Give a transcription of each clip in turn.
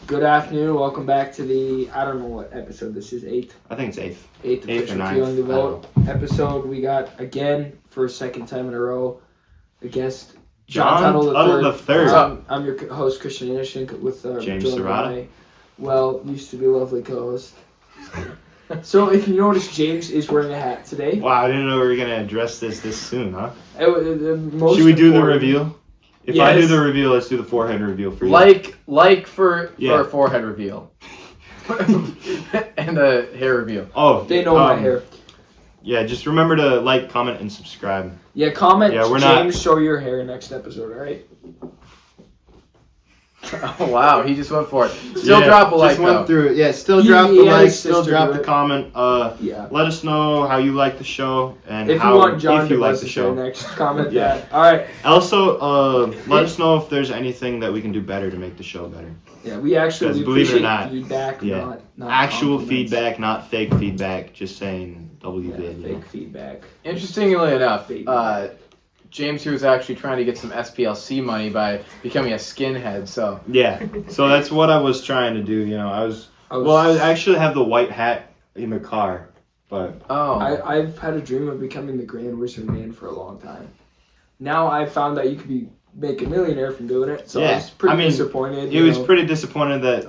Good afternoon. Welcome back to the, I don't know what episode this is, 8th? I think it's 8th. 8th Eighth official or ninth, Feeling the I Vote episode. We got, again, for a second time in a row, a guest, John Tuttle the Third. I'm your host, Christian Anderson, with James joined by Serrata. my, used to be lovely co-host. So if you notice, James is wearing a hat today. Wow, I didn't know we were going to address this soon, huh? Most Should we do the important- reveal? If Yes. I do the reveal, let's do the forehead reveal for you. For a forehead reveal. And a hair reveal. Oh, They know my hair. Yeah, just remember to like, comment, and subscribe. Yeah, comment, Yeah, we're James, show your hair next episode, alright? Oh wow, he just went for it. Still drop a like Just went though. through it. Yeah, still He- drop he the had like, his still sister drop do the it. comment. Yeah. Let us know how you like the show and If how you want John if you to like like the show. next, comment Yeah. that. Alright. Also, let us know if there's anything that we can do better to make the show better. Yeah, we actually Because believe it or appreciate not, feedback, yeah. not Actual compliments. feedback, not fake feedback. Just saying Yeah, WV. fake feedback. Interestingly enough, Feedback. James here was actually trying to get some SPLC money by becoming a skinhead. So Yeah. So that's what I was trying to do. You know, I actually have the white hat in the car, but I've had a dream of becoming the Grand Wizard Man for a long time. Now I've found that you could make a millionaire from doing it, so I was pretty disappointed. It was pretty disappointed that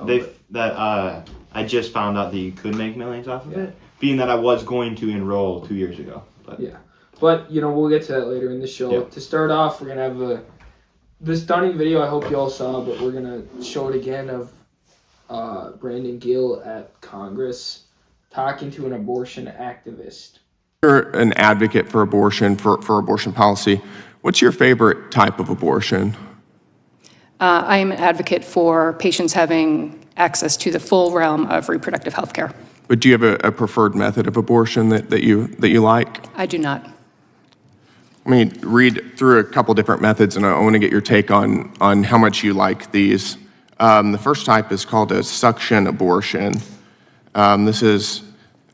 Oh, I just found out that you could make millions off of it, being that I was going to enroll 2 years ago. But yeah. But, we'll get to that later in the show. Yep. To start off, we're going to have the stunning video I hope you all saw, but we're going to show it again of Brandon Gill at Congress talking to an abortion activist. You're an advocate for abortion, for abortion policy. What's your favorite type of abortion? I am an advocate for patients having access to the full realm of reproductive health care. But do you have a preferred method of abortion that you like? I do not. Let me read through a couple different methods, and I want to get your take on how much you like these. The first type is called a suction abortion. This is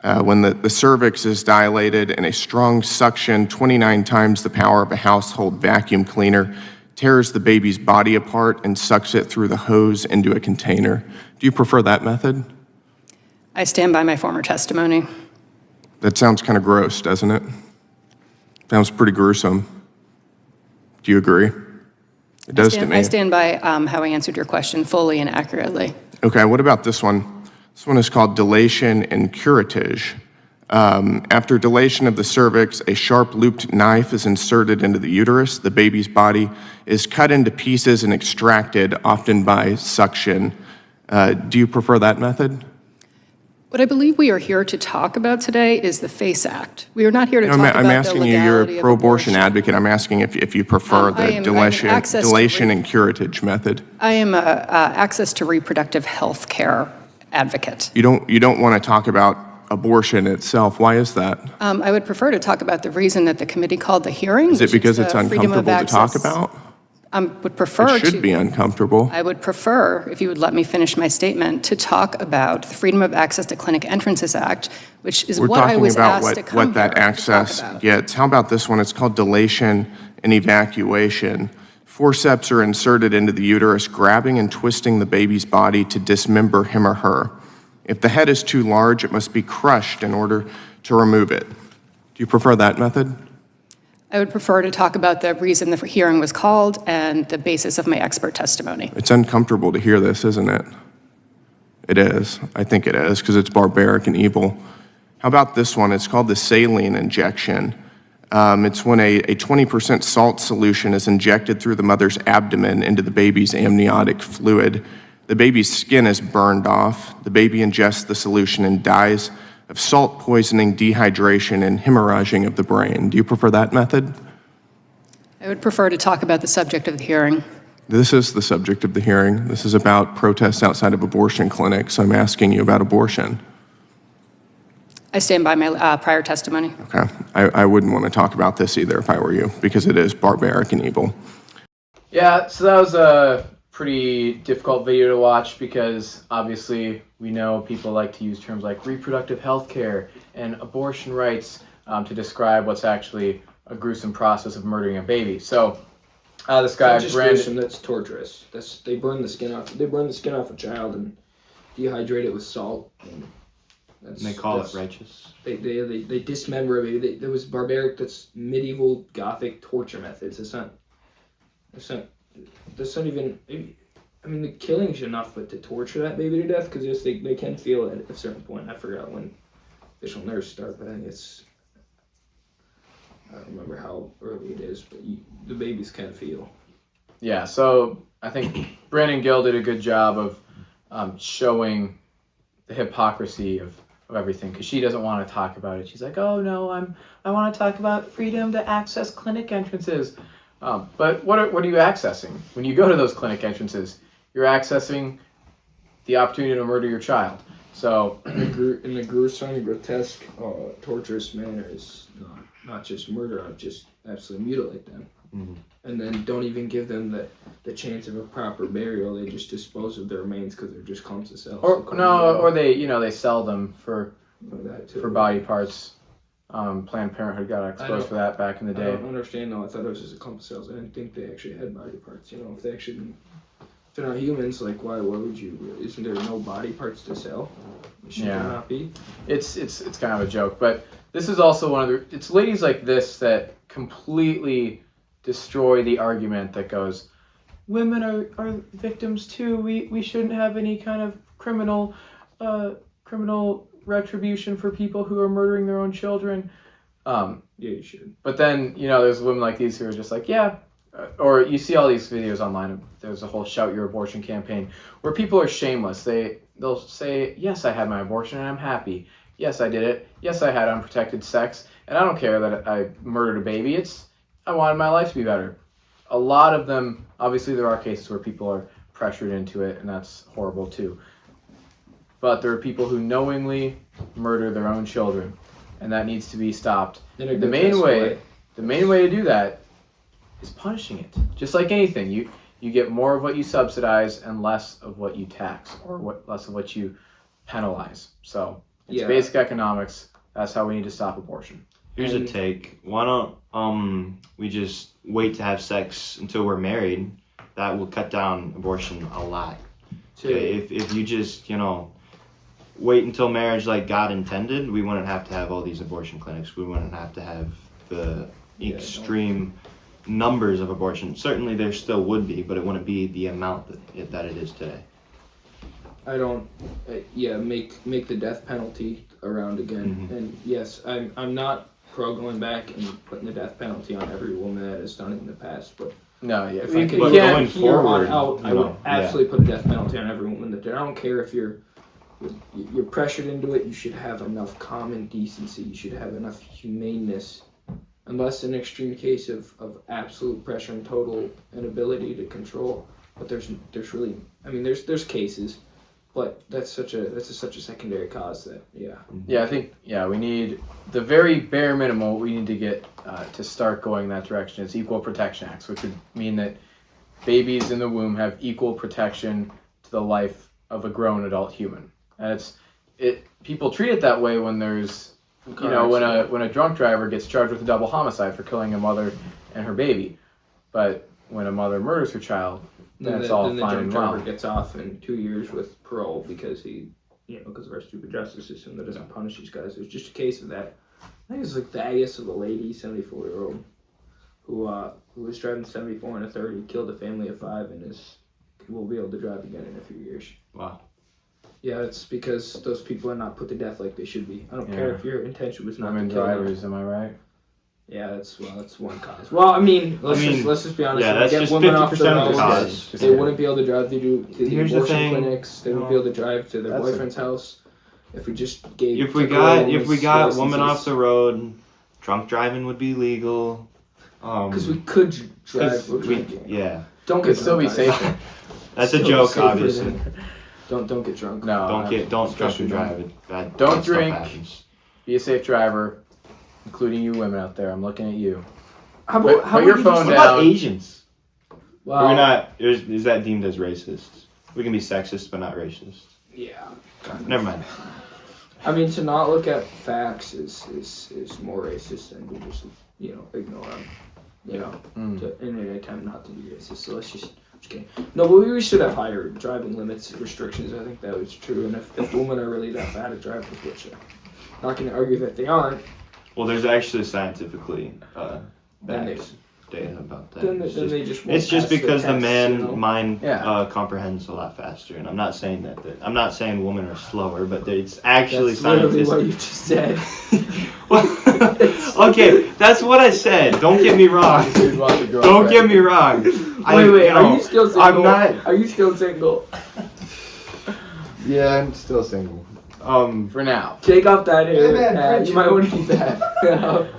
when the cervix is dilated and a strong suction, 29 times the power of a household vacuum cleaner, tears the baby's body apart and sucks it through the hose into a container. Do you prefer that method? I stand by my former testimony. That sounds kind of gross, doesn't it? Sounds pretty gruesome. Do you agree? It does to me. I stand by how I answered your question fully and accurately. Okay, what about this one? This one is called dilation and curettage. After dilation of the cervix, a sharp looped knife is inserted into the uterus. The baby's body is cut into pieces and extracted, often by suction. Do you prefer that method? What I believe we are here to talk about today is the FACE Act. We are not here to talk about I'm the asking you, legality you're a of pro-abortion abortion. advocate. I'm asking if you prefer the dilation and curettage method. I am an access to reproductive health care advocate. You don't want to talk about abortion itself. Why is that? I would prefer to talk about the reason that the committee called the hearing. Is it because the it's freedom of uncomfortable to talk access. about? Would prefer It should be uncomfortable. I would prefer, if you would let me finish my statement, to talk about the Freedom of Access to Clinic Entrances Act, which is We're what I talking was about asked to come what that here to access talk about. gets. How about this one? It's called dilation and evacuation. Forceps are inserted into the uterus, grabbing and twisting the baby's body to dismember him or her. If the head is too large, it must be crushed in order to remove it. Do you prefer that method? I would prefer to talk about the reason the hearing was called and the basis of my expert testimony. It's uncomfortable to hear this, isn't it? It is. I think it is, because it's barbaric and evil. How about this one? It's called the saline injection. It's when a 20% salt solution is injected through the mother's abdomen into the baby's amniotic fluid. The baby's skin is burned off. The baby ingests the solution and dies of salt poisoning, dehydration, and hemorrhaging of the brain. Do you prefer that method? I would prefer to talk about the subject of the hearing. This is the subject of the hearing. This is about protests outside of abortion clinics. I'm asking you about abortion. I stand by my prior testimony. Okay. I wouldn't want to talk about this either if I were you, because it is barbaric and evil. yeah, so that was a pretty difficult video to watch because obviously we know people like to use terms like reproductive health care and abortion rights to describe what's actually a gruesome process of murdering a baby. So This guy, That's just Brandon. gruesome. That's torturous. They burn the skin off. They burn the skin off a child and dehydrate it with salt. And they call it righteous. They dismember a baby. There was barbaric. That's medieval Gothic torture methods. That's not even. I mean, the killing's enough, but to torture that baby to death, because yes, they can feel it at a certain point. I forgot when facial nerves start, but I think it's. I don't remember how early it is, but the babies can feel. Yeah, so I think Brandon Gill did a good job of showing the hypocrisy of everything, because she doesn't want to talk about it. She's like, oh no, I want to talk about freedom to access clinic entrances. But what are you accessing? When you go to those clinic entrances, you're accessing the opportunity to murder your child. So in the gruesome, grotesque, torturous manner is not just murder, just absolutely mutilate them. Mm-hmm. And then don't even give them the chance of a proper burial. They just dispose of their remains because they're just clumps of cells. Or they sell them for that too. for body parts. Planned Parenthood got exposed for that back in the I day. don't understand though. I thought it was just a clump of cells. I didn't think they actually had body parts. If they actually, if they're not humans, like why would you? Isn't there no body parts to sell? Should there not be? It's kind of a joke, but this is also one of it's ladies like this that completely destroy the argument that goes, women are victims too. We shouldn't have any kind of criminal retribution for people who are murdering their own children. Yeah, you should. But then, there's women like these who are just like, yeah. Or you see all these videos online. There's a whole Shout Your Abortion campaign where people are shameless. They'll say, yes, I had my abortion and I'm happy. Yes, I did it. Yes, I had unprotected sex. And I don't care that I murdered a baby. I wanted my life to be better. A lot of them, obviously there are cases where people are pressured into it, and that's horrible too. But there are people who knowingly murder their own children, and that needs to be stopped. The main way to do that is punishing it. Just like anything, you get more of what you subsidize and less of what you tax, or less of what you penalize. So it's basic economics. That's how we need to stop abortion. Here's a take. Why don't we just wait to have sex until we're married? That will cut down abortion a lot. Okay, if you just, wait until marriage like God intended, we wouldn't have to have all these abortion clinics. We wouldn't have to have the extreme numbers of abortion. Certainly there still would be, but it wouldn't be the amount that it is today. I don't. Make the death penalty around again. Mm-hmm. And yes, I'm not pro going back and putting the death penalty on every woman that has done it in the past, but no, yeah. If I could going forward, I would absolutely put a death penalty on every woman that did. I don't care if you're pressured into it. You should have enough common decency. You should have enough humaneness. Unless an extreme case of absolute pressure and total inability to control. But there's really, there's cases, but that's such a secondary cause that I think we need the very bare minimum. What we need to get to start going that direction is Equal Protection Acts, which would mean that babies in the womb have equal protection to the life of a grown adult human. And people treat it that way when there's when a drunk driver gets charged with a double homicide for killing a mother and her baby, but when a mother murders her child, then it's all fine and well. Then the drunk driver gets off in 2 years with parole because because of our stupid justice system that doesn't punish these guys. There's just a case of that. I think it's like Thaddeus of a lady, 74-year-old, who was driving 74 in a 30, killed a family of 5, and will be able to drive again in a few years. Wow. Yeah, it's because those people are not put to death like they should be. I don't care if your intention was not to kill drivers, am I right? Yeah, that's one cause. Well, let's just be honest. Yeah, that's just 50% of the cause. They wouldn't be able to drive to the abortion clinics. They wouldn't be able to drive to their boyfriend's house. If we just gave. If we got women off the road, drunk driving would be legal. Because we could drive. Yeah. Don't get still be safer. That's a joke, obviously. Don't get drunk. No, don't drunk and drive. Don't drink. Be a safe driver, including you women out there. I'm looking at you. How put your phone down. What about Asians? Well, we're not. Is that deemed as racist? We can be sexist, but not racist. Yeah. Never mind. To not look at facts is more racist than to just ignore them. in an attempt not to be racist. So let's just kidding. No, but we should have higher driving limits restrictions. I think that was true. And if women are really that bad at driving, which I'm not going to argue that they aren't. Well, there's actually scientifically data about that. It's just because the man mind comprehends a lot faster, and I'm not saying that. I'm not saying women are slower, but it's actually scientific. That's literally what you just said. Okay, that's what I said. Don't get me wrong. Don't get me wrong. Wait, are you still single? I'm not. Are you still single? Yeah, I'm still single. For now. Take off that hair. You might want to keep that.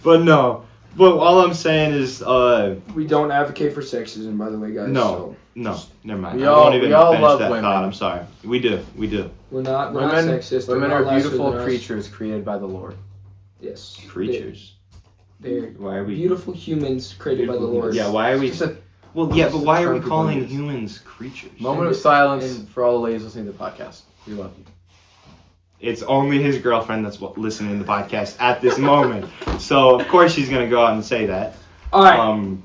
But no. But all I'm saying is, we don't advocate for sexism, by the way, guys. No, never mind. We all love that women. Thought. I'm sorry. We do. We're not sexist. Women are beautiful creatures created by the Lord. Yes. Creatures. They're why are we beautiful humans created by the Lord. Yeah. Why are we? Well, yeah, but why are we calling humans creatures? Moment of silence for all the ladies listening to the podcast. We love you. It's only his girlfriend that's listening to the podcast at this moment. So, of course, she's going to go out and say that. All right. I'm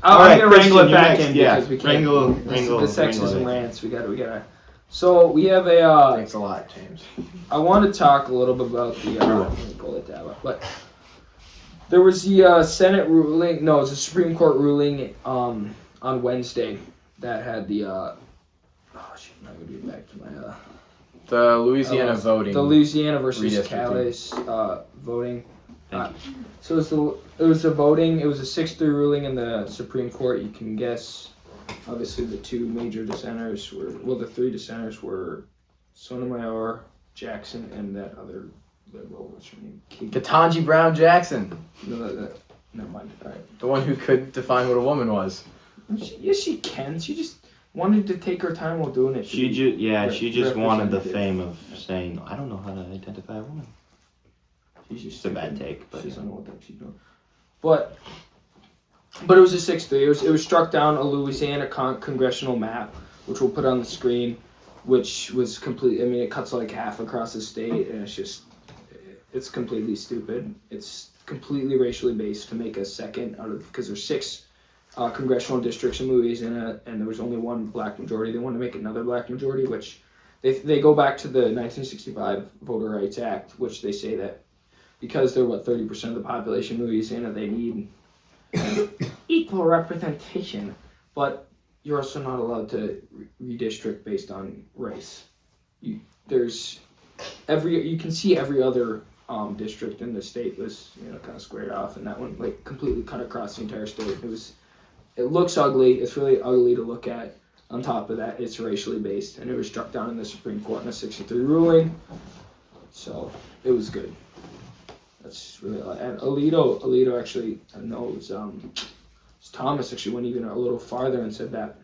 going to wrangle it back in because we can't. Wrangle the sexism rants. We got to. So, we have a... Thanks a lot, James. I want to talk a little bit about the... let me pull it down. But there was the Senate ruling... No, it was a Supreme Court ruling on Wednesday that had the... I'm going to get back to my... The Louisiana voting. The Louisiana versus Calais voting. So it was a voting. It was a 6-3 ruling in the Supreme Court. You can guess. Obviously, the two major dissenters the three dissenters were Sotomayor, Jackson, and that other liberal. What's her name? Ketanji Brown Jackson. No, never mind. All right. The one who couldn't define what a woman was. Yes, she can. She just wanted to take her time while doing it. She just wanted the fame of saying, I don't know how to identify a woman. She's just a bad take, but she doesn't know what she's doing. But it was a 6-3. It was struck down a Louisiana congressional map, which we'll put on the screen, which was complete. I mean, it cuts like half across the state, and it's completely stupid. It's completely racially based to make a second out of, because there's 6 congressional districts in Louisiana, and there was only one black majority. They wanted to make another black majority, which they go back to the 1965 Voter Rights Act, which they say that because they're 30% of the population in Louisiana, they need equal representation. But you're also not allowed to redistrict based on race. You can see every other district in the state was kind of squared off, and that one completely cut across the entire state. It looks ugly. It's really ugly to look at. On top of that, it's racially based, and it was struck down in the Supreme Court in a 6-3 ruling. So it was good. That's really, and Alito actually knows. Thomas actually went even a little farther and said that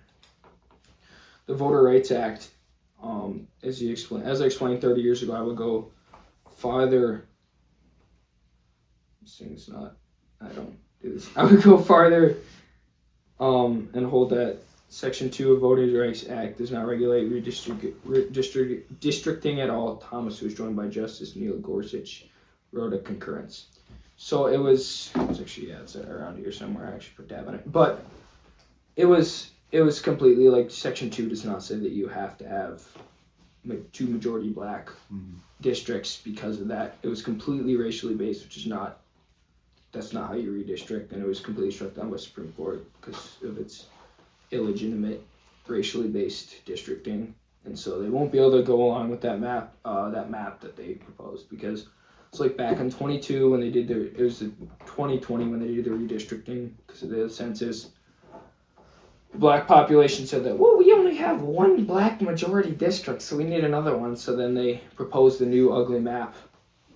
the Voter Rights Act, as I explained 30 years ago, I would go farther. This thing's not. I don't do this. I would go farther. And hold that Section 2 of Voting Rights Act does not regulate redistricting at all. Thomas, who was joined by Justice Neil Gorsuch, wrote a concurrence. So it's actually, it's around here somewhere. I actually put tab on it. But it was completely Section 2 does not say that you have to have 2 majority black districts because of that. It was completely racially based, which is not. That's not how you redistrict, and it was completely struck down by Supreme Court because of its illegitimate, racially based districting, and so they won't be able to go along with that map that they proposed because it's back in 22 when they did it was the 2020 when they did their redistricting because of the census. The black population said that we only have 1 black majority district, so we need another one. So then they proposed the new ugly map,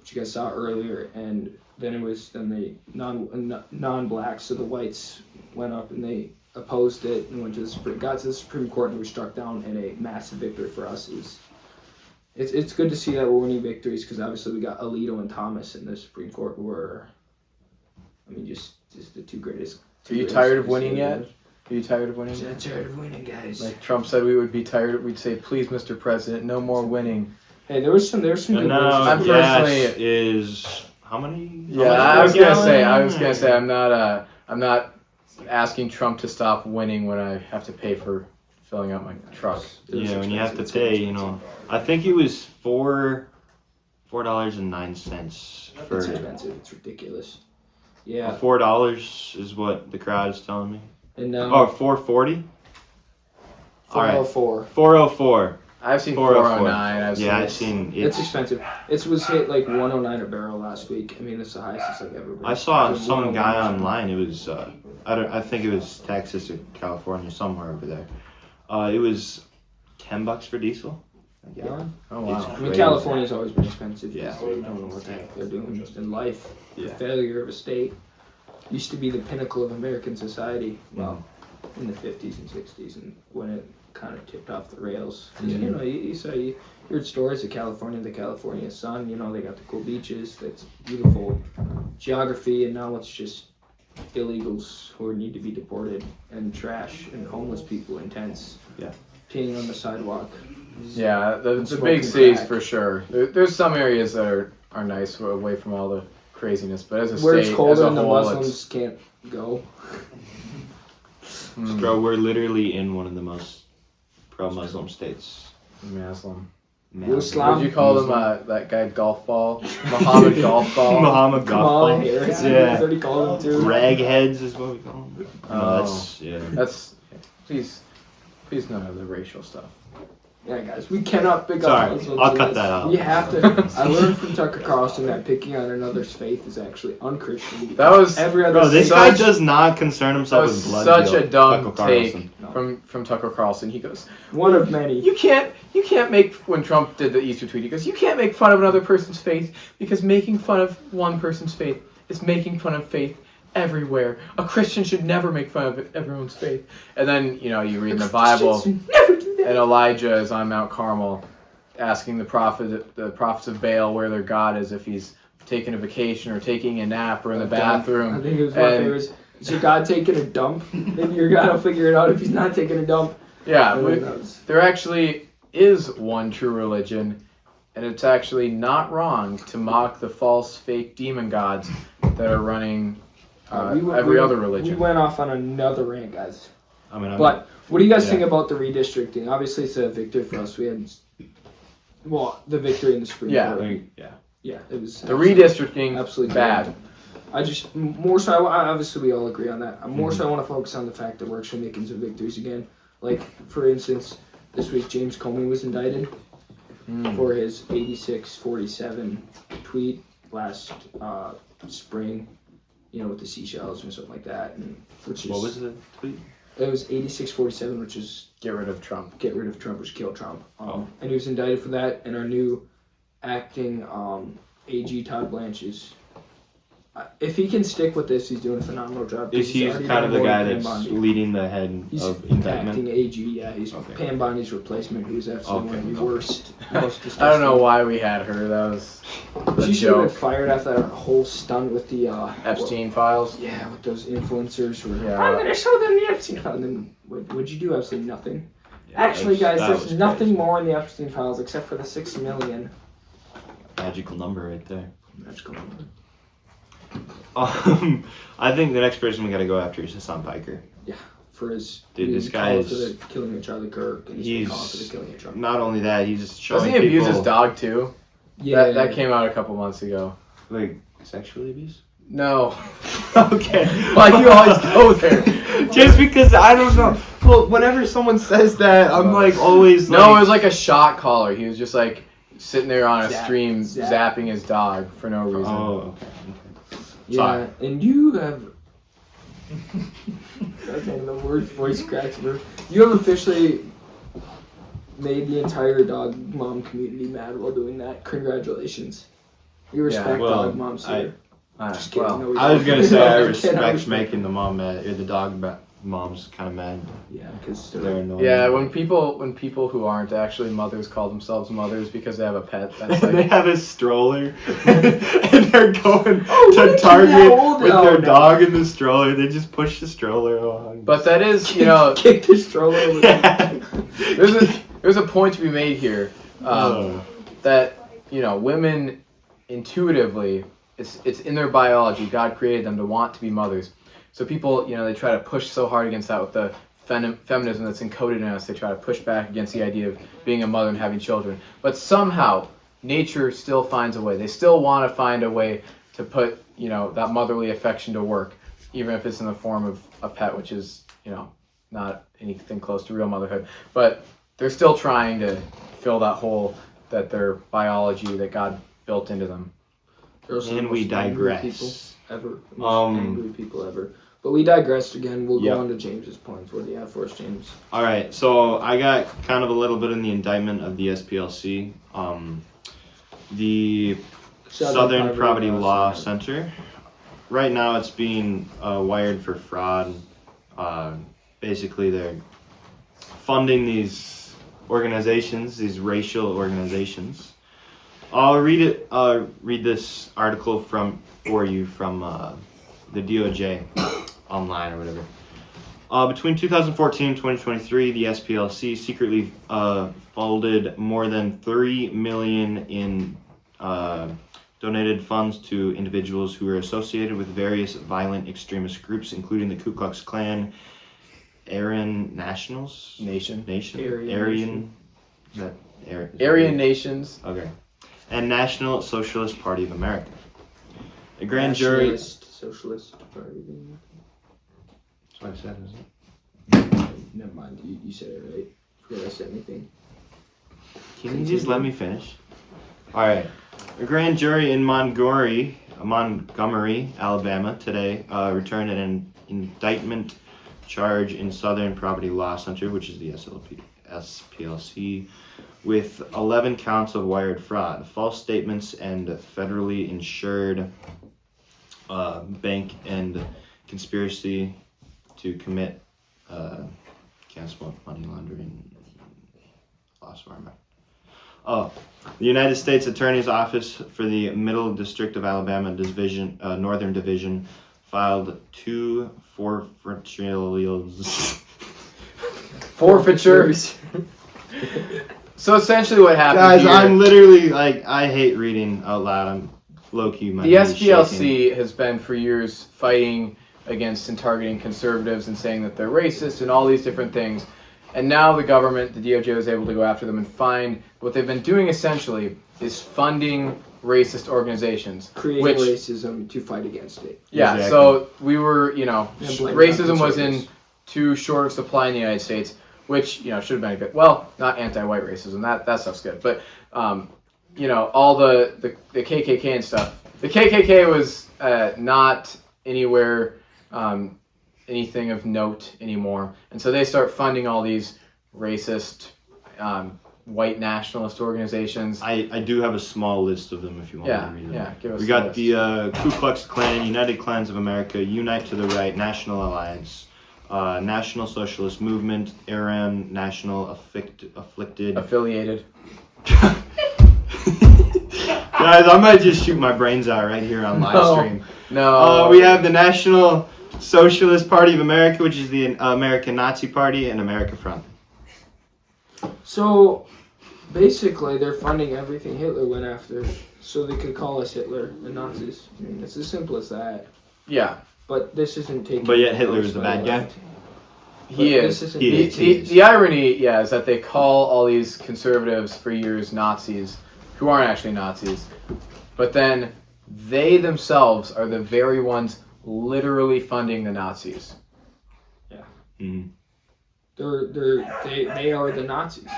which you guys saw earlier, and then the non-blacks, so the whites went up and they opposed it and got to the Supreme Court and was struck down, and a massive victory for us. It's good to see that we're winning victories because obviously we got Alito and Thomas in the Supreme Court who were, just the two greatest. Are you tired of winning yet? Are you tired of winning? I'm tired of winning, guys. Like Trump said, we would be tired. We'd say, "Please, Mr. President, no more winning." Hey, there was some good. Now, I'm personally is how many? Yeah, how I was much per gonna say, gallon? I'm not asking Trump to stop winning when I have to pay for filling up my truck. Yeah, when you have to pay, you know, I think it was $4.09 It's for expensive. It's ridiculous. Yeah. $4 is what the crowd is telling me. And now Oh, $4.40. All right, 404. 404. I've seen 404. 409. Yeah, I've seen It's expensive. It was hit like 109 a barrel last week. I mean, it's the highest it's like ever been. I saw It's some guy 101. online. It was I think it was Texas or California, somewhere over there. It was $10 for diesel a gallon. Oh wow. I mean, Crazy. California's always been expensive. Yeah. They don't know what the heck they're doing in life. The Yeah. failure of a state used to be the pinnacle of American society. Well, in the 50s and 60s, and when it kind of tipped off the rails. 'Cause, you know, you heard stories of California, the California sun. You know, they got the cool beaches. That's beautiful geography, and now it's just illegals who need to be deported, and trash, and homeless people in tents. Yeah. Peeing on the sidewalk. Yeah, the Smoking big cities crack. for sure. There's some areas that are nice, away from all the craziness, but as a Where state, it's colder as a and the whole, Muslims can't go. Bro, we're literally in one of the most pro-Muslim states. Muslim. Man. Islam. What did you call him? That guy, golf ball, Muhammad golf ball. Muhammad Kamala Golf. Harris. Yeah. That's what he called him too. Ragheads is what we call them. Oh. No, that's yeah. That's please none of the racial stuff. Yeah, guys, we cannot pick Sorry, up Muslims. I'll in cut this. that out. We have to. I learned from Tucker Carlson that picking on another's faith is actually unchristian. That was Every other Bro, this faith- guy does not concern That himself was with blood. such guilt. a dumb Tucker take Carlson. from Tucker Carlson. He goes, one of many. You can't make, when Trump did the Easter tweet, he goes, you can't make fun of another person's faith because making fun of one person's faith is making fun of faith everywhere. A Christian should never make fun of everyone's faith. And then, you know, you read in the Bible, Never do that. and Elijah is on Mount Carmel asking the prophets of Baal where their God is, if he's taking a vacation or taking a nap or in the bathroom. I think it was my And- favorite. Is your God taking a dump? Maybe your God will figure it out if he's not taking a dump. Yeah, Who knows? there actually is one true religion, and it's actually not wrong to mock the false, fake demon gods that are running every other religion. We went off on another rant, guys. I mean, But what do you guys Yeah. think about the redistricting? Obviously, it's a victory for us. We had, the victory in the Supreme Yeah. Court. yeah. Yeah, it was The redistricting, absolutely bad. I just more so. Obviously, we all agree on that. More so, I want to focus on the fact that we're actually making some victories again. Like, for instance, this week James Comey was indicted for his 8647 tweet last spring. You know, with the seashells or something like that, and which is What was the tweet? It was 8647, which is Get rid of Trump. get rid of Trump, which kill Trump. And he was indicted for that. And our new acting AG Todd Blanche is, if he can stick with this, he's doing a phenomenal job. Is he already kind of the done guy more than that's Pam Bondi. leading the head He's of indictment? acting AG, yeah. He's Okay. Pam Bondi's replacement, who's absolutely one of the Okay. worst, most disgusting. I don't know why we had her. That was a She should have been joke. fired after that whole stunt with the Epstein files. Yeah, with those influencers who were, Yeah. I'm gonna show them the Epstein file. And then what'd you do? Absolutely nothing. Yeah, Actually, guys, that there's was nothing crazy. more in the Epstein files except for the 6 million. Magical number right there. Magical number. I think the next person we got to go after is Hassan Piker. For his, Dude, he this was guy called is- for the killing of Charlie Kirk, and he's been called for the He's killing of Trump. not only that, he's just showing Doesn't he abuse people his dog too? Yeah, That came out a couple months ago. like sexually abuse. No. Okay, Why you always go there? Just because I don't know. Well, whenever someone says that, I'm like always No, it like, was like a shot caller. He was just like sitting there on a stream Zap. zapping his dog for no reason. oh, okay. yeah, Sorry. and you have. That's one of the worst voice cracks ever. You have officially made the entire dog mom community mad while doing that. Congratulations. You respect well, dog moms here. Just kidding. Well, No, we I was don't. gonna say I I'm kidding, respect making the mom mad, or the dog mom's kind of mad. Yeah, because They're annoying. yeah, when people who aren't actually mothers call themselves mothers because they have a pet, that's they like have a stroller and they're going what to did Target you know? with Oh, their no. dog in the stroller. They just push the stroller along. but that is, you know, kick the stroller over the there's a point to be made here Oh. that, you know, women intuitively it's in their biology. God created them to want to be mothers. So people, they try to push so hard against that with the feminism that's encoded in us. They try to push back against the idea of being a mother and having children. But somehow, nature still finds a way. They still want to find a way to put, that motherly affection to work, even if it's in the form of a pet, which is, not anything close to real motherhood. But they're still trying to fill that hole that their biology, that God built into them. And we digress. Angry people ever. But we digressed again. We'll go on to James's points. What do you have for us, James? All right. So I got kind of a little bit in the indictment of the SPLC. The Southern Poverty Law Center. Right now it's being wired for fraud. Basically, they're funding these organizations, these racial organizations. I'll read this article for you from the DOJ online or whatever. Between 2014 and 2023, the SPLC secretly folded more than $3 million in donated funds to individuals who were associated with various violent extremist groups, including the Ku Klux Klan, Aryan Nationals? Nation. Aryan. Is that Aryan Nations. Okay. And National Socialist Party of America. A grand jury. Socialist Party. That's what I said, isn't it? Never mind. You said it right. Forget I said anything. Can you just let me finish? All right. A grand jury in Montgomery, Alabama, today returned an indictment charge in Southern Poverty Law Center, which is the SPLC, with 11 counts of wired fraud, false statements, and federally insured bank and conspiracy to commit money laundering, loss of armor. The United States Attorney's Office for the Middle District of Alabama Division, Northern Division, filed 2 forfeitures. So essentially, what happened? Guys, here, I'm literally I hate reading out loud. I'm low key. The SPLC has been for years fighting against and targeting conservatives and saying that they're racist and all these different things. And now the government, the DOJ, was able to go after them and find what they've been doing essentially is funding racist organizations. Creating racism to fight against it. Yeah, exactly. So we were, racism was in too short of supply in the United States, which, should have been a good, well, not anti-white racism, that stuff's good, but, all the KKK and stuff. The KKK was not anywhere anything of note anymore. And so they start funding all these racist, white nationalist organizations. I do have a small list of them if you want me to read them. Yeah, give us We got the Ku Klux Klan, United Klans of America, Unite to the Right, National Alliance, National Socialist Movement, Aryan National Afflicted. Affiliated. Guys, I might just shoot my brains out right here on live stream. No. We have the National Socialist Party of America, which is the American Nazi Party, and America Front. So, basically, they're funding everything Hitler went after, so they could call us Hitler and Nazis. I mean, it's as simple as that. Yeah. But this isn't taking. But yet Hitler is the bad guy. He is. The irony, is that they call all these conservatives for years Nazis, who aren't actually Nazis, but then they themselves are the very ones literally funding the Nazis. Yeah. Mm-hmm. They are the Nazis.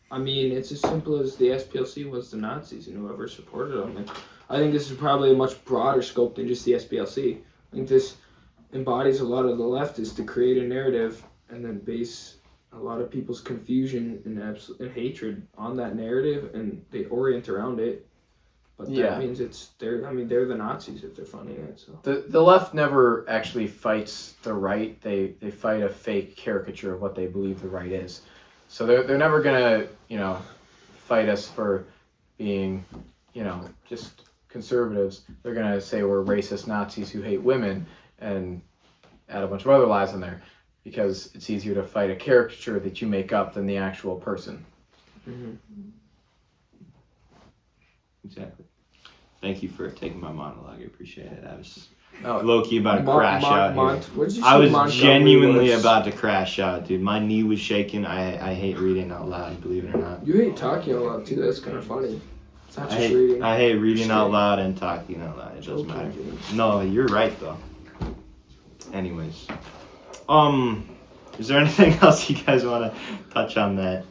I mean, it's as simple as the SPLC was the Nazis and whoever supported them. And I think this is probably a much broader scope than just the SPLC. I think this embodies a lot of the leftists to create a narrative and then base a lot of people's confusion and hatred on that narrative, and they orient around it. But that means they're the Nazis if they're funding it. So the left never actually fights the right. They fight a fake caricature of what they believe the right is. So they're never gonna fight us for being just conservatives. They're gonna say we're racist Nazis who hate women and add a bunch of other lies in there, because it's easier to fight a caricature that you make up than the actual person. Mm-hmm. Exactly. Thank you for taking my monologue. I appreciate it. I was Oh. low-key about to crash out here. What did you I say was Montgomery genuinely was? about to crash out, dude. My knee was shaking. I hate reading out loud, believe it or not. You hate talking out loud too. That's kind of funny. It's not I just reading. hate reading out loud and talking out loud. It doesn't Okay, matter. James. No, you're right though. Anyways, is there anything else you guys want to touch on that?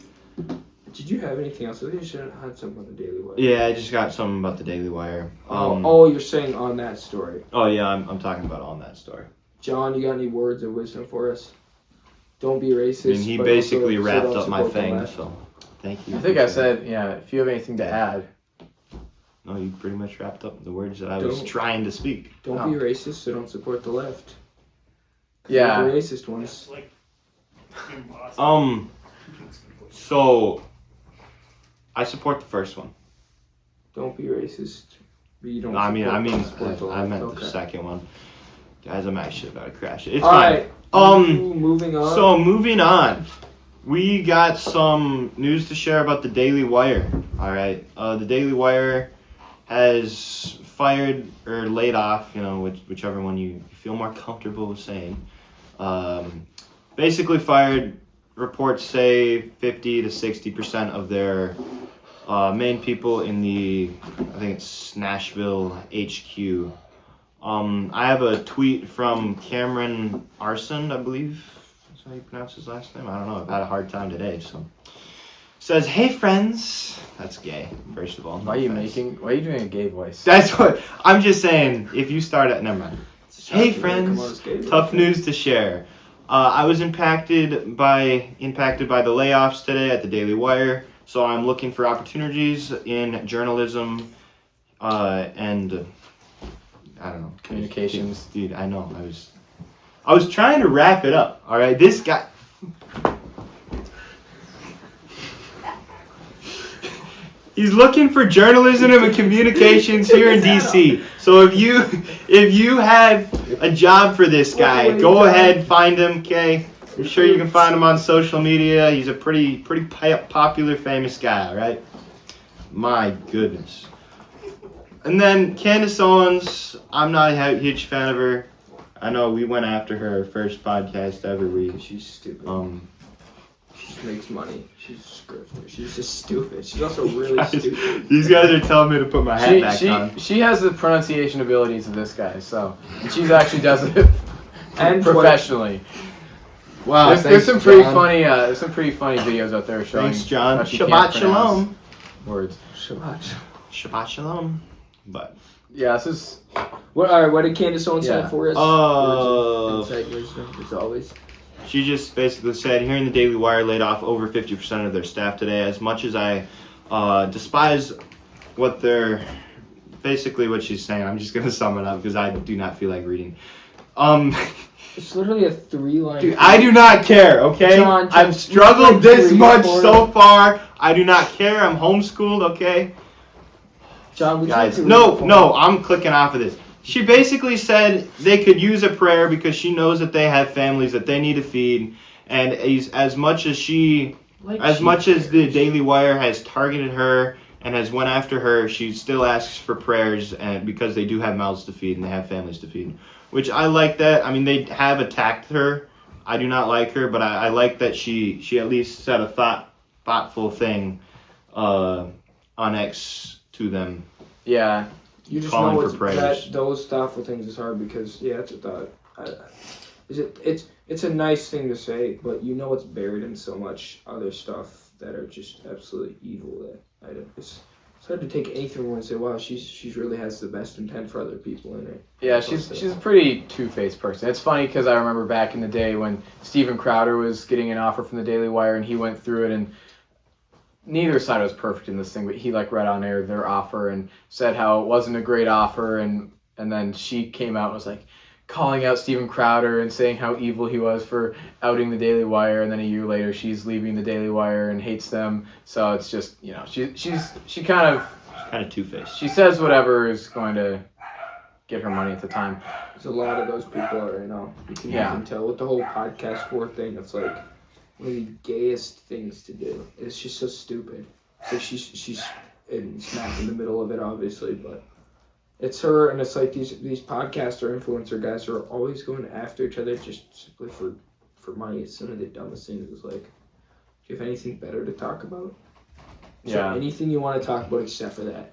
Did you have anything else? I think you should have had something on the Daily Wire. Yeah, I just got something about the Daily Wire. You're saying on that story. Oh yeah, I'm talking about on that story. John, you got any words of wisdom for us? Don't be racist. I mean, he but basically also wrapped don't up my support the thing, left. so thank you. I think I said, yeah, if you have anything to add. No, you pretty much wrapped up the words that I was Don't- trying to speak. Don't be racist, so don't support the left. Yeah. The racist ones. So I support the first one. Don't be racist. But you don't. I support the left. meant Okay. the second one. Guys, I'm actually about to crash it. It's All fine. right. Moving on. So moving on, we got some news to share about the Daily Wire. All right, the Daily Wire has fired or laid off, whichever one you feel more comfortable with saying. Basically fired. Reports say 50 to 60% of their main people in the, I think it's Nashville HQ. I have a tweet from Cameron Arson, I believe. That's how you pronounce his last name. I don't know. I've had a hard time today. So says, "Hey friends." That's gay. First of all. Why are you doing a gay voice? That's what I'm just saying. If you start at, never mind. Hey friends, tough news to share. I was impacted by the layoffs today at the Daily Wire, so I'm looking for opportunities in journalism and I don't know, Communications. Dude, I know. I was trying to wrap it up. All right, this guy. He's looking for journalism and communications here in DC. So if you have a job for this guy, go ahead, find him. Okay, I'm sure you can find him on social media. He's a pretty popular, famous guy. All right. My goodness. And then Candace Owens, I'm not a huge fan of her. I know we went after her first podcast ever. She's stupid. She makes money. She's a grifter. She's just stupid. She's also really stupid. These guys are telling me to put my hat back on. She has the pronunciation abilities of this guy, so she actually does it And professionally. Wow, There's some pretty funny videos out there showing. Thanks, John. how she can't Shabbat pronounce shalom. Words. Shabbat shalom. But Yeah, this is. What did Candace Owens say for us? Uh, Wisdom, as always. she just basically said, here in the Daily Wire laid off over 50% of their staff today. As much as I despise what they're, basically what she's saying, I'm just going to sum it up because I do not feel like reading. It's literally a 3-line. Dude, I do not care, okay? John, I've struggled this much so far. I do not care. I'm homeschooled, okay? John, would Guys, you like to read no, I'm clicking off of this. She basically said they could use a prayer because she knows that they have families that they need to feed, and as much as the Daily Wire has targeted her and has went after her, she still asks for prayers, and because they do have mouths to feed and they have families to feed, which I like that. I mean, they have attacked her. I do not like her, but I like that she at least said a thoughtful thing on X to them. Yeah. You just calling know for prayers. those thoughtful things is hard because it's a thought. It's a nice thing to say, but it's buried in so much other stuff that are just absolutely evil. It's hard to take anything and say, wow, she's really has the best intent for other people in it. Yeah, she's a pretty two-faced person. It's funny because I remember back in the day when Steven Crowder was getting an offer from the Daily Wire and he went through it, and neither side was perfect in this thing, but he read on air their offer and said how it wasn't a great offer, and then she came out and was like calling out Steven Crowder and saying how evil he was for outing the Daily Wire, and then a year later she's leaving the Daily Wire and hates them. So it's just, she kind of two-faced. She says whatever is going to get her money at the time. There's a lot of those people out right now. You can tell with the whole podcast war thing. It's like one of the gayest things to do. It's just so stupid. So she's smack in the middle of it, obviously, but it's her, and it's like these podcaster influencer guys are always going after each other just simply for money. It's some of the dumbest things. It's like, do you have anything better to talk about? Yeah. So anything you want to talk about except for that.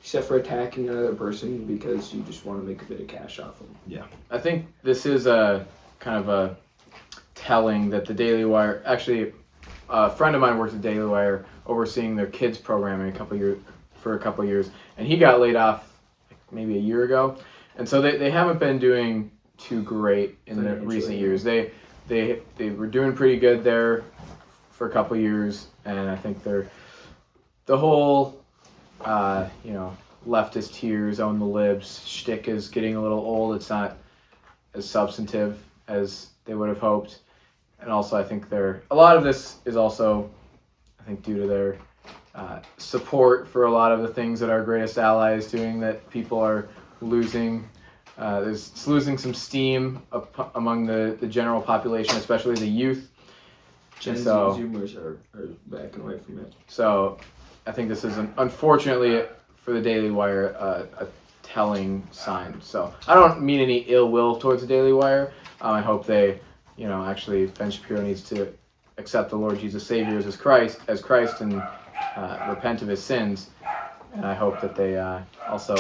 Except for attacking another person because you just want to make a bit of cash off them. Yeah. I think this is a kind of a telling that the Daily Wire, actually, a friend of mine worked at Daily Wire overseeing their kids programming for a couple years, and he got laid off maybe a year ago, and so they haven't been doing too great in the recent years. They were doing pretty good there for a couple years, and I think the whole leftist tears own the libs shtick is getting a little old. It's not as substantive as they would have hoped, and also I think a lot of this is also, I think, due to their support for a lot of the things that our greatest ally is doing, that people are losing. It's losing some steam among the general population, especially the youth. Gen Z So- Zoomers are backing away from it. So I think this is unfortunately for the Daily Wire a telling sign. So I don't mean any ill will towards the Daily Wire. I hope they, actually Ben Shapiro needs to accept the Lord Jesus Savior as Christ and repent of his sins. And I hope that they also,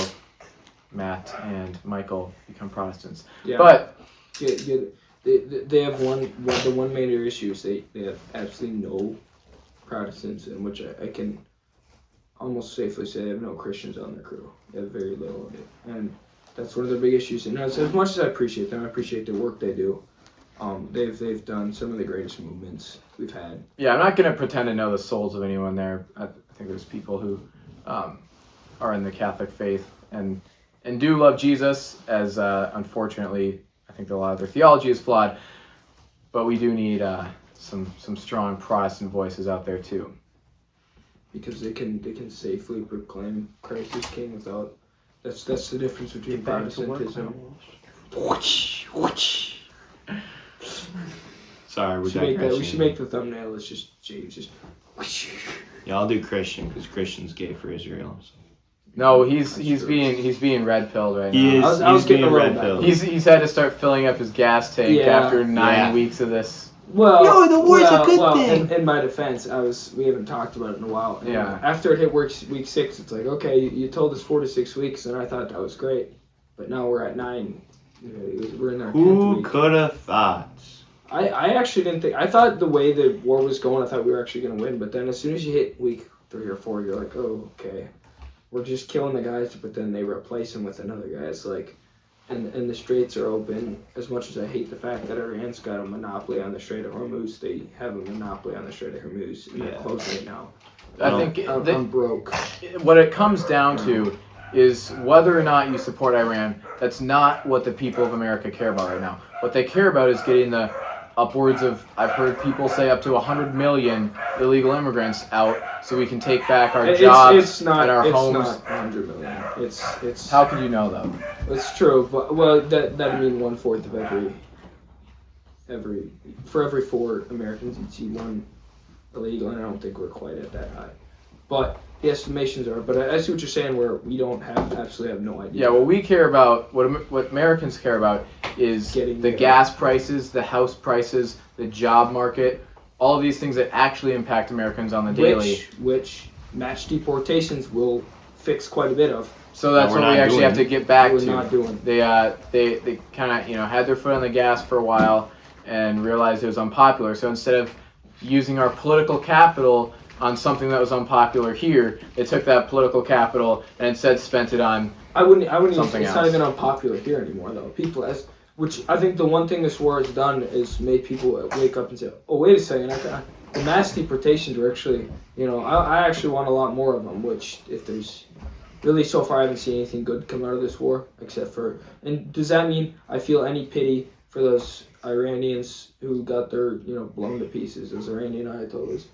Matt and Michael, become Protestants. Yeah. But they have the one major issue is they have absolutely no Protestants, in which I can almost safely say they have no Christians on their crew. They have very little of it, and that's one of their big issues. And as much as I appreciate them, I appreciate the work they do. They've done some of the greatest movements we've had. yeah, I'm not going to pretend to know the souls of anyone there. I think there's people who are in the Catholic faith and do love Jesus, as unfortunately I think a lot of their theology is flawed. But we do need some strong Protestant voices out there too. Because they can safely proclaim Christ as King without. That's the difference between Protestantism. Sorry, we're We should make the thumbnail. It's just James. Yeah, I'll do Christian because Christian's gay for Israel. So. No, he's being red pilled right He now. is. I was He's getting being a little red bad. pilled. He's had to start filling up his gas tank Yeah. after 9 Yeah. weeks of this. Well, No, the war's a good thing. In my defense, we haven't talked about it in a while. And Yeah. After it hit week 6, it's like, okay, you told us 4 to 6 weeks, and I thought that was great, but now we're at 9. We're in our 10th Who week. could have thought? I actually didn't think. I thought the way the war was going, I thought we were actually going to win. But then as soon as you hit week 3 or 4, you're like, oh, okay, we're just killing the guys. But then they replace them with another guy. It's like, and the straits are open. As much as I hate the fact that Iran's got a monopoly on the Strait of Hormuz, they have a monopoly on the Strait of Hormuz, and they're Yeah. closing it now. I think I'm broke. what it comes down to is whether or not you support Iran. That's not what the people of America care about right now. What they care about is getting the upwards of, I've heard people say, up to 100 million illegal immigrants out so we can take back our jobs and our homes. It's not 100 million. It's How could you know though? It's true, but that'd mean 1/4 of every 4 Americans you'd see one illegal, and I don't think we're quite at that high. But the estimations are. But I see what you're saying, where we absolutely have no idea. Yeah, what we care about, what Americans care about, is Getting the there. gas prices, the house prices, the job market, all of these things that actually impact Americans on the daily. Which mass deportations will fix quite a bit of. So that's we're what we not actually doing. have to get back We're to. not doing. They kind of had their foot on the gas for a while and realized it was unpopular. So instead of using our political capital on something that was unpopular here, they took that political capital and instead spent it on. I wouldn't. Something It's not else. even unpopular here anymore, though. Which I think the one thing this war has done is made people wake up and say, "Oh, wait a second! The mass deportations were actually, I actually want a lot more of them." Which, if there's really so far, I haven't seen anything good come out of this war except for. And does that mean I feel any pity for those Iranians who got their, blown to pieces? Those Iranian Ayatollahs,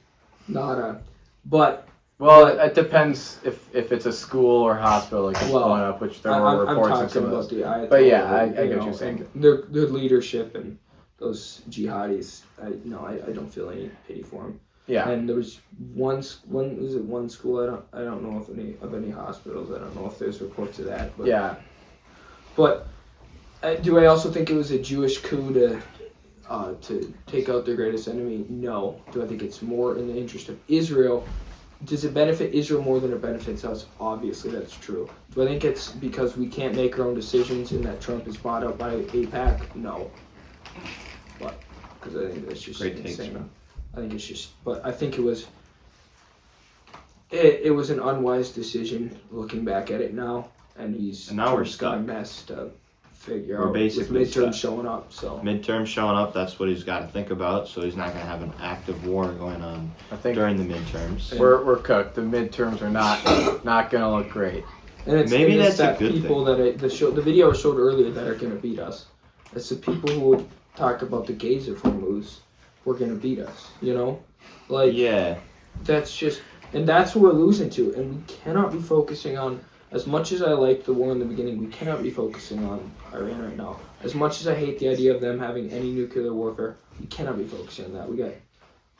nada. But Well, it depends if it's a school or hospital like it's blowing up, which there were I'm reports of talking some of about those. the Ayatollah. But yeah, I get what you're saying. and their leadership and those jihadis. I don't feel any pity for them. Yeah. And there was one school. I don't know of any hospitals. I don't know if there's reports of that. But, Yeah. But do I also think it was a Jewish coup to take out their greatest enemy? No. Do I think it's more in the interest of Israel? Does it benefit Israel more than it benefits us? Obviously, that's true. Do I think it's because we can't make our own decisions and that Trump is bought out by ep8? No. But because I think that's just insane. I think it's just. But I think it was an unwise decision looking back at it now, and now we're got a stuck. mess to figure We're out. basically with midterms stuck. showing up. So Midterms showing up, that's what he's got to think about. So he's not going to have an active war going on I think during the midterms. we're cooked. The midterms are not going to look great. And it's, Maybe and it's that's a that good people that the video I showed earlier that are going to beat us. It's the people who would talk about the gays of Hormuz were going to beat us. You know, like Yeah. that's just, and that's what we're losing to. And we cannot be focusing on. As much as I liked the war in the beginning, we cannot be focusing on Iran right now. As much as I hate the idea of them having any nuclear warfare, we cannot be focusing on that. We got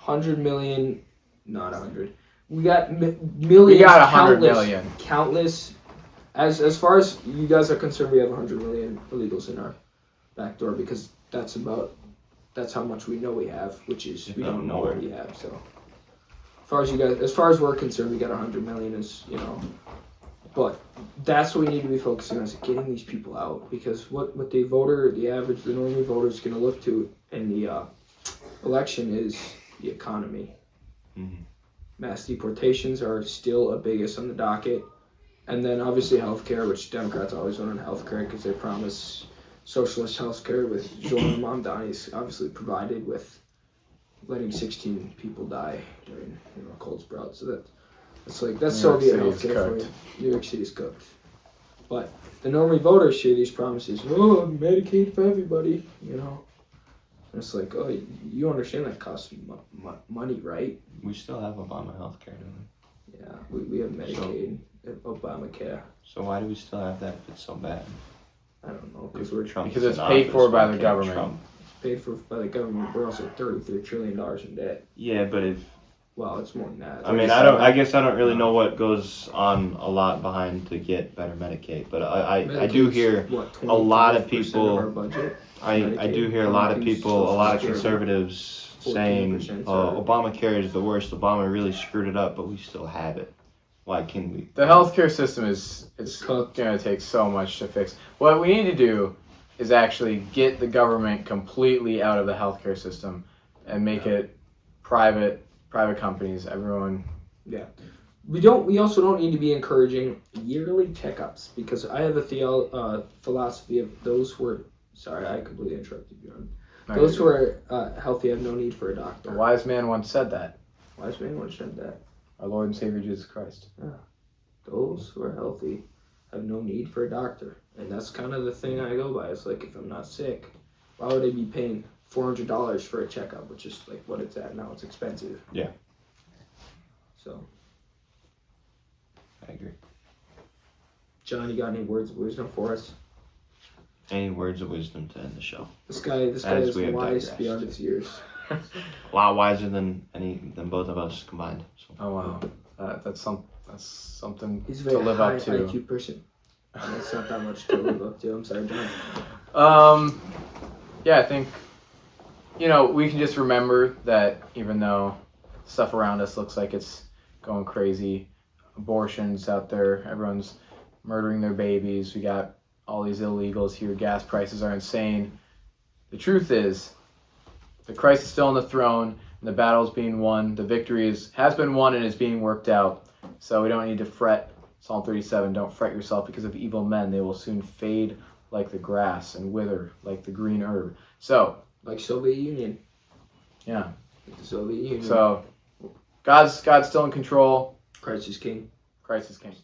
100 million, not 100. We got millions. We got 100 countless, million. Countless. As far as you guys are concerned, we have 100 million illegals in our back door because that's how much we know we have, which is we don't know what we have. So, as far as we're concerned, we got 100 million. Is But that's what we need to be focusing on, is getting these people out. Because what the normie voter is going to look to in the election is the economy. Mm-hmm. Mass deportations are still a biggest on the docket. And then obviously healthcare, which Democrats always want on healthcare because they promise socialist healthcare with Joel Mamdani's obviously provided with letting 16 people die during cold sprouts. So that's Soviet healthcare for you. New York City's cooked. But the normie voters hear these promises, Medicaid for everybody, And it's like, you understand that costs money, right? We still have Obama healthcare, don't we? Yeah, we have Medicaid, Obamacare. So why do we still have that if it's so bad? I don't know, Because it's paid for by the government. It's paid for by the government. We're also $33 trillion in debt. Yeah, but Well, it's more than that. I guess I don't really know what goes on a lot behind to get better Medicaid, but I do hear a lot of people. Our budget. I do hear a lot of people, a lot of conservatives saying Obamacare is the worst. Obama really screwed it up, but we still have it. Why can we? The healthcare system it's going to take so much to fix. What we need to do is actually get the government completely out of the healthcare system and make it private companies, everyone. Yeah. We also don't need to be encouraging yearly checkups because I have a philosophy of those who are, sorry, I completely interrupted you. Those who are healthy have no need for a doctor. A wise man once said that. Wise man once said that. Our Lord and Savior Jesus Christ. Yeah. Those who are healthy have no need for a doctor. And that's kind of the thing I go by. It's like, if I'm not sick, why would I be paying $400 for a checkup, which is like what it's at now? It's expensive. Yeah. So. I agree. John, you got any words of wisdom for us? Any words of wisdom to end the show? This guy is wise beyond his years. A lot wiser than both of us combined. So. Oh wow, that's something He's a to very live high up to. IQ person. That's not that much to live up to. I'm sorry, John. Yeah, I think we can just remember that even though stuff around us looks like it's going crazy, abortions out there, everyone's murdering their babies. We got all these illegals here. Gas prices are insane. The truth is, the Christ is still on the throne, and the battle is being won. The victory has been won and is being worked out. So we don't need to fret. Psalm 37, don't fret yourself because of evil men. They will soon fade like the grass and wither like the green herb. So, like Soviet Union. Yeah. Like the Soviet Union. So, God's still in control. Christ is king. Christ is king.